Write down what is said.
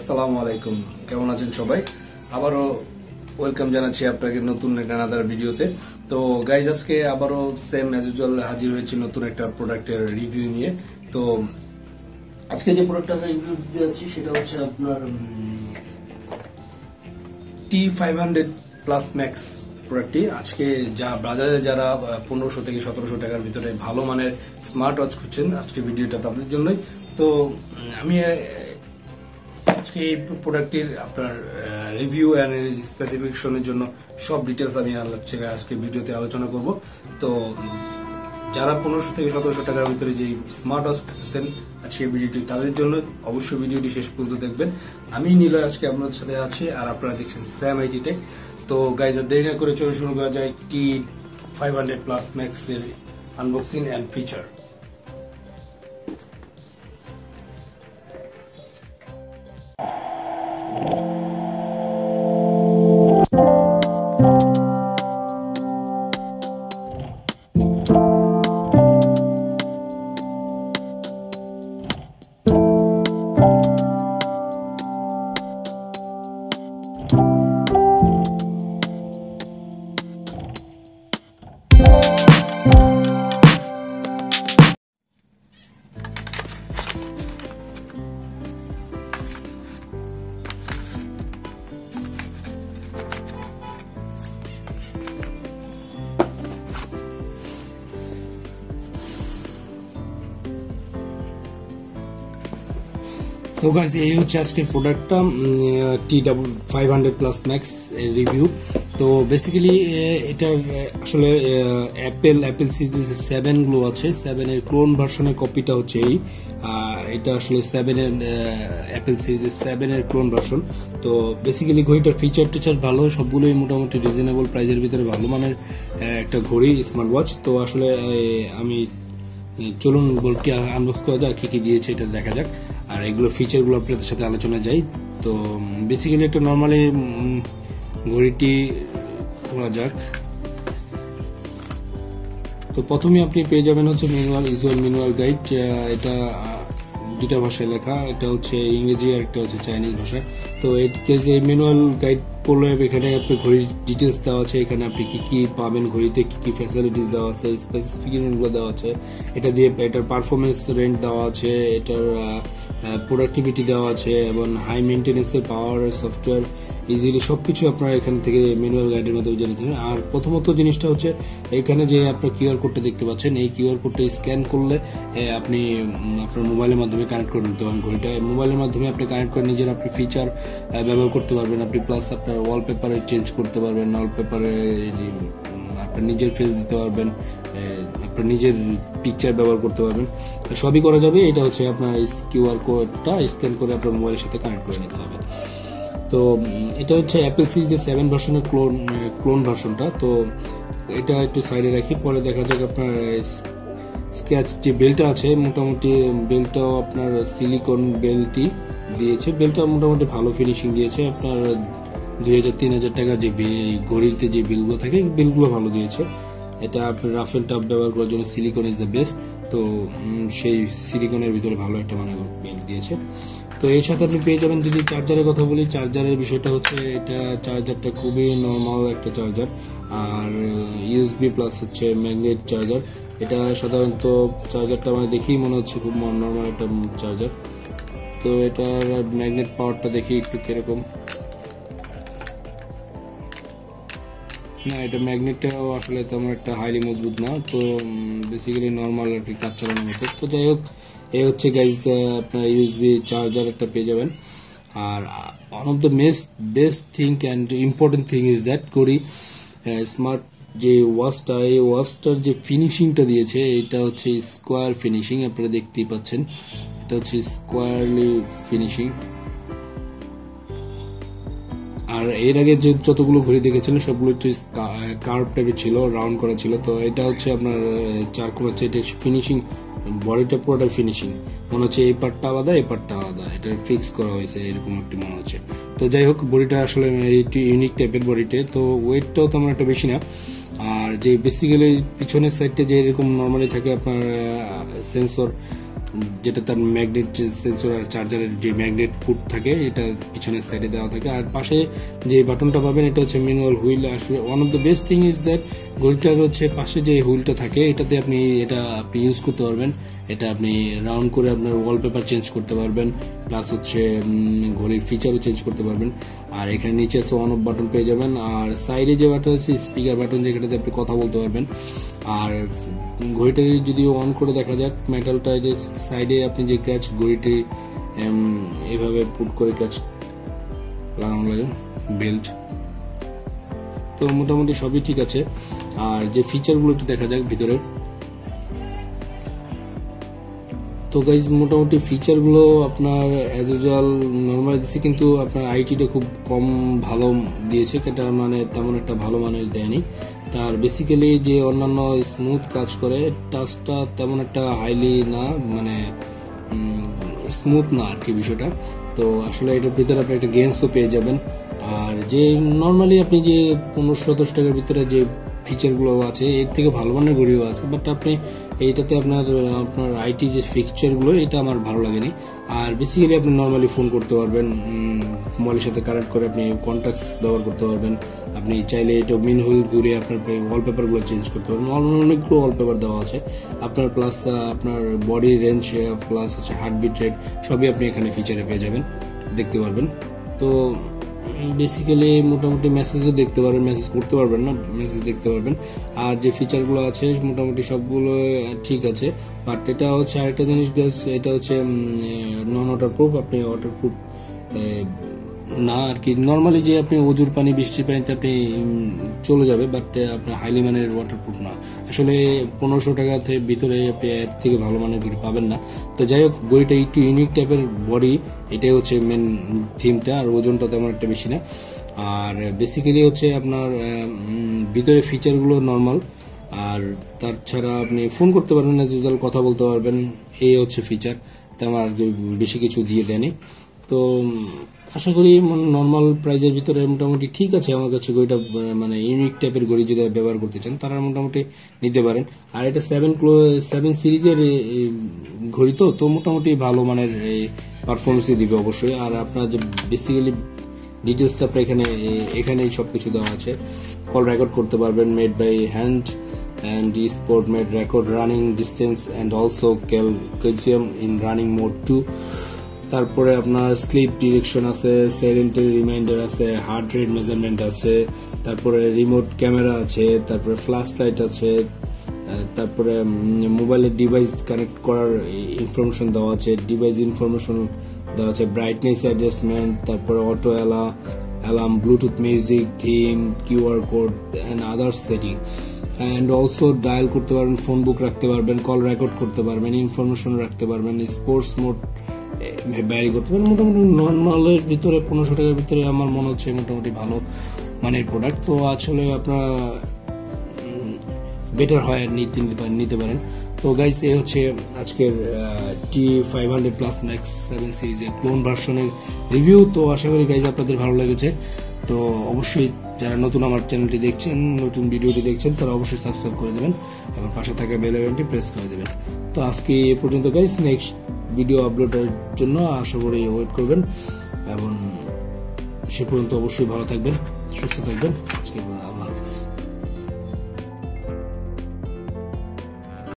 আসসালামু আলাইকুম, কেমন আছেন সবাই? আবারও ওয়েলকাম জানাচ্ছি আপনাকে নতুন একটা আনাদার ভিডিওতে। তো গাইজ, আজকে আবারও সেম অ্যাজ ইউজুয়াল হাজির হয়েছি নতুন একটা প্রোডাক্টের রিভিউ নিয়ে। তো আজকে যে প্রোডাক্টটা আমি রিভিউ দিতে যাচ্ছি সেটা হচ্ছে আপনার T500+Max প্রোডাক্টটি। আজকে বাজারে যারা 1500 থেকে 1700 টাকার ভিতরে ভালো মানের স্মার্ট ওয়াচ খুঁজছেন, আজকে ভিডিওটা তাদের জন্যই। তো আমি আজকে এই প্রোডাক্টের আপনার রিভিউ এন্ড স্পেসিফিকেশনের জন্য সব ডিটেলস আমি আজকে ভিডিওতে আলোচনা করব। তো যারা 1500 থেকে 1700 টাকার ভিতরে যে স্মার্ট ওয়াচ খুঁজছেন, আজকে ভিডিওটি তাদের জন্য। অবশ্যই ভিডিওটি শেষ পর্যন্ত দেখবেন। আমি নিলয় আজকে আপনাদের সাথে আছি, আর আপনারা দেখছেন স্যাম আইটি টেক। তো গাইজ, আর দেরি না করে চলে শুরু করা যায় T500+Max এর আনবক্সিং এন্ড ফিচার। তো গাইস, এই হচ্ছে আজকের প্রোডাক্টটা, T500+Max রিভিউ। তো বেসিক্যালি এটা আসলে অ্যাপেল সিরিজ 7 গুলো আছে, 7 এর ক্লোন ভার্সনের কপিটা হচ্ছে এই। এটা আসলে 7 এর অ্যাপেল সিরিজ 7 এর ক্লোন ভার্সন। তো বেসিক্যালি ঘড়িটার ফিচার টিচার ভালো, সবগুলোই মোটামুটি রিজনেবল প্রাইসের ভিতরে ভালো মানের একটা ঘড়ি, স্মার্ট ওয়াচ। তো আসলে আমি চলুন বলটি আনবক্স করা যাক, কি কি দিয়েছে এটা দেখা যাক, আর এগুলো ফিচারগুলো আপনাদের সাথে আলোচনা যাই। তো বেসিক্যালি একটা নর্মালি ঘড়িটি খোলা যাক। তো প্রথমে আপনি পেয়ে যাবেন হচ্ছে ম্যানুয়াল গাইড। এটা দুটা ভাষায় লেখা, এটা হচ্ছে ইংরেজি আর একটা হচ্ছে চাইনিজ ভাষা। তো এই ম্যানুয়াল গাইড পড়লে এখানে আপনি ঘড়ির ডিটেলস দেওয়া আছে, এখানে আপনি কি কি পাবেন, ঘড়িতে কি কি ফ্যাসিলিটিস দেওয়া আছে, স্পেসিফিকেশনগুলো দেওয়া আছে, এটা দিয়ে এটার পারফরমেন্স রেঞ্জ দেওয়া আছে, এটার প্রোডাক্টিভিটি দেওয়া আছে, এবং হাই মেনটেন্যান্সের পাওয়ার, সফটওয়্যার, ইজিলি সবকিছু আপনারা এখান থেকে ম্যানুয়াল গাইডের মাধ্যমে জেনে থাকেন। আর প্রথমত জিনিসটা হচ্ছে এখানে যে আপনার কিউআর কোডটা দেখতে পাচ্ছেন, এই কিউআর কোডটা স্ক্যান করলে আপনি আপনার মোবাইলের মাধ্যমে কানেক্ট করে নিতে পারেন ঘড়িটা। মোবাইলের মাধ্যমে আপনি কানেক্ট করে নিজের আপনি ফিচার ব্যবহার করতে পারবেন। আপনি প্লাস আপনার ওয়ালপেপারে চেঞ্জ করতে পারবেন, ওয়ালপেপারে আপনার নিজের ফেস দিতে পারবেন, আপনার নিজের পিকচার ব্যবহার করতে পারবেন, সবই করা যাবে। এটা হচ্ছে আপনার কিউআর কোডটা স্ক্যান করে আপনার মোবাইলের সাথে কানেক্ট করে নিতে হবে। তো এটা হচ্ছে অ্যাপেল সিরিজের 7 ভার্সনের ক্লোন ভার্সনটা। তো এটা একটু সাইডে রাখি, পরে দেখা যাক। আপনার স্ক্যাচ যে বেলটা আছে, মোটামুটি বেলটাও আপনার সিলিকন বেলটি দিয়েছে। বেলটা মোটামুটি ভালো ফিনিশিং দিয়েছে। আপনার 2000-3000 টাকার যে ঘড়িতে যে বিলগুলো থাকে, বিলগুলো ভালো দিয়েছে। এটা আপনার রাফ এন্ড টাফ ব্যবহার করার জন্য সিলিকন ইজ দ্য বেস্ট। তো সেই সিলিকনের ভিতরে ভালো একটা মানে বেল দিয়েছে। তো এর সাথে আপনি পেয়ে যাবেন, যদি চার্জারের কথা বলি, চার্জারের বিষয়টা হচ্ছে এটা চার্জারটা খুবই নর্মাল একটা চার্জার, আর ইউএসবি প্লাস হচ্ছে ম্যাগনেট চার্জার। এটা সাধারণত চার্জারটা মানে দেখেই মনে হচ্ছে খুব নর্মাল একটা চার্জার। তো এটার ম্যাগনেট পাওয়ারটা দেখি একটু কিরকম। না, এটা ম্যাগনেটটাও আসলে তেমন একটা হাইলি মজবুত না। তো বেসিক্যালি নর্মাল আর কি, কাজ চালানোর মতো। তো যাই হোক, এই হচ্ছে গাইজ আপনার ইউএসবি চার্জার একটা পেয়ে যাবেন। আর one of the best thing and important thing is that ঘড়ি স্মার্ট যে ওয়াচটা, এই ওয়াচটার যে ফিনিশিংটা দিয়েছে, এটা হচ্ছে স্কোয়ার ফিনিশিং। আপনারা দেখতেই পাচ্ছেন, এটা হচ্ছে স্কোয়ারলি ফিনিশিং। আর এর আগে যে যতগুলো ঘড়ি দেখেছিলেন সবগুলো একটু কার্ভ টাইপের ছিল, রাউন্ড করা ছিল। তো এটা হচ্ছে আপনার চারকোনা হচ্ছে, এটা ফিনিশিং বডিটা পুরোটা ফিনিশিং মনে হচ্ছে, এই পার্টটা আলাদা এই পার্টটা আলাদা, এটা ফিক্স করা হয়েছে এরকম একটি মনে হচ্ছে। তো যাই হোক, বডিটা আসলে একটু ইউনিক টাইপের বডিতে। তো ওয়েটটাও তেমন একটা বেশি না। আর যে বেসিক্যালি পিছনের সাইডটা যে এরকম নর্মালি থাকে আপনার সেন্সর যেটা তার ম্যাগনেট সেন্সর আর চার্জারের যে ম্যাগনেট পুট থাকে এটা পিছনের সাইডে দেওয়া থাকে। আর পাশে যে বাটনটা পাবেন এটা হচ্ছে ম্যানুয়াল হুইল। আসলে one of the best thing is that ঘড়িটার হচ্ছে পাশে যে হুইলটা থাকে এটাতে আপনি ইউজ করতে পারবেন। এটা আপনি রাউন্ড করে আপনার ওয়ালপেপার চেঞ্জ করতে পারবেন, প্লাস হচ্ছে ঘড়ির ফিচারও চেঞ্জ করতে পারবেন। আর এখানে নিচে আছে অন অফ বাটন পেয়ে যাবেন, আর সাইডে যে বাটন আছে স্পিকার বাটন, যেটাতে আপনি কথা বলতে পারবেন। আর ঘড়িটা যদি অন করে দেখা যাক, মেটালটা যে সাইডে আপনি যে ক্যাচ ঘড়িটি এভাবে পুট করে ক্যাচ লাগানো লাগে বেল্ট, তো মোটামুটি সবই ঠিক আছে। আর যে ফিচারগুলো একটু দেখা যাক ভিতরে। তো গাইজ মোটামুটি ফিচারগুলো আপনার অ্যাজ ইউজুয়াল নর্মাল দিচ্ছে, কিন্তু আপনার আইটিটা খুব কম ভালো দিয়েছে, এটা মানে তেমন একটা ভালো মানের দেয়নি। তার বেসিক্যালি যে অন্যান্য স্মুথ কাজ করে, টাচটা তেমন একটা হাইলি না, মানে স্মুথ না আর কি বিষয়টা। তো আসলে এটার ভিতরে আপনি একটা গেমসও পেয়ে যাবেন। আর যে নর্মালি আপনি যে 1500 টাকার ভিতরে যে ফিচারগুলো আছে এর থেকে ভালো মানের ঘড়িও আছে, বাট আপনি এইটাতে আপনার আইটি যে ফিচারগুলো এটা আমার ভালো লাগেনি। আর বেসিক্যালি আপনি নর্মালি ফোন করতে পারবেন, মোবাইলের সাথে কানেক্ট করে আপনি কন্ট্যাক্টস ব্যবহার করতে পারবেন। আপনি চাইলে এটা ম্যানুয়াল ঘুরে আপনার ওয়ালপেপারগুলো চেঞ্জ করতে পারবেন। অনেকগুলো ওয়ালপেপার দেওয়া আছে আপনার, প্লাস আপনার বডি রেঞ্জ প্লাস হচ্ছে হার্টবিট রেট সবই আপনি এখানে ফিচারে পেয়ে যাবেন, দেখতে পারবেন। তো বেসিক্যালি মোটামুটি মেসেজও দেখতে পারবেন, মেসেজ করতে পারবেন না, মেসেজ দেখতে পারবেন। আর যে ফিচারগুলো আছে মোটামুটি সবগুলো ঠিক আছে। বাট এটা হচ্ছে আরেকটা জিনিস, এটা হচ্ছে নন ওয়াটারপ্রুফ, আপনি ওয়াটারপ্রুফ না আর কি। নর্মালি যে আপনি অজুর পানি বৃষ্টির পানিতে আপনি চলে যাবে, বাট আপনার হাইলি মানের ওয়াটারপ্রুফ না। আসলে 1500 টাকা ভিতরে আপনি এর থেকে ভালো মানের ঘড়ি পাবেন না। তো যাই হোক, ঘড়িটা একটু ইউনিক টাইপের বডি, এটাই হচ্ছে মেন থিমটা। আর ওজনটা তেমন একটা বেশি না। আর বেসিক্যালি হচ্ছে আপনার ভিতরে ফিচারগুলো নর্মাল। আর তাছাড়া আপনি ফোন করতে পারবেন, কথা বলতে পারবেন, এই হচ্ছে ফিচার। তেমন আর বেশি কিছু দিয়ে দেয়নি। তো আশা করি নর্মাল প্রাইজের ভিতরে মোটামুটি ঠিক আছে আমার কাছে ঘড়িটা। মানে ইউনিক টাইপের ঘড়ি যদি ব্যবহার করতে চান তারা মোটামুটি নিতে পারেন। আর এটা 7 সিরিজের ঘড়ি, তো মোটামুটি ভালো মানের পারফরমেন্সই দিবে অবশ্যই। আর আপনার যে বেসিক্যালি ডিটেলসটা আপনার এখানেই সবকিছু দেওয়া আছে। কল রেকর্ড করতে পারবেন, made by hand and sport made record running distance and also calcium in running mode 2। তারপরে আপনার স্লিপ ডিরেকশন আছে, সাইলেন্টের রিমাইন্ডার আছে, হার্ট রেট মেজারমেন্ট আছে, তারপরে রিমোট ক্যামেরা আছে, তারপরে ফ্ল্যাশ লাইট আছে, তারপরে মোবাইলের ডিভাইস কানেক্ট করার ইনফরমেশন দেওয়া আছে, ডিভাইস ইনফরমেশন দেওয়া আছে, ব্রাইটনেস অ্যাডজাস্টমেন্ট, তারপরে auto alarm, Bluetooth music, theme, QR code and others setting. And also dial করতে পারবেন, ফোন বুক রাখতে পারবেন, কল রেকর্ড করতে পারবেন, ইনফরমেশন রাখতে পারবেন, স্পোর্টস মোড ব্যারি করতে পারেন। মোটামুটি নর্মালের ভিতরে 1500 টাকার ভিতরে আমার মনে হচ্ছে মোটামুটি ভালো মানের প্রোডাক্ট। তো আসলে আপনারা বেটার হয় নিতে পারেন। তো গাইস, এই হচ্ছে আজকের T500+Max 7 সিরিজের ক্লোন ভার্সনের রিভিউ। তো আশা করি গাইস আপনাদের ভালো লেগেছে। তো অবশ্যই যারা নতুন আমার চ্যানেলটি দেখছেন, নতুন ভিডিওটি দেখছেন, তারা অবশ্যই সাবস্ক্রাইব করে দেবেন এবং পাশে থাকা বেল আইকনটি প্রেস করে দেবেন। তো আজকে এ পর্যন্ত গাইস, নেক্সট ভিডিও আপলোডের জন্য আশা করি ওয়েট করবেন এবং সে পর্যন্ত অবশ্যই ভালো থাকবেন, সুস্থ থাকবেন। আজকে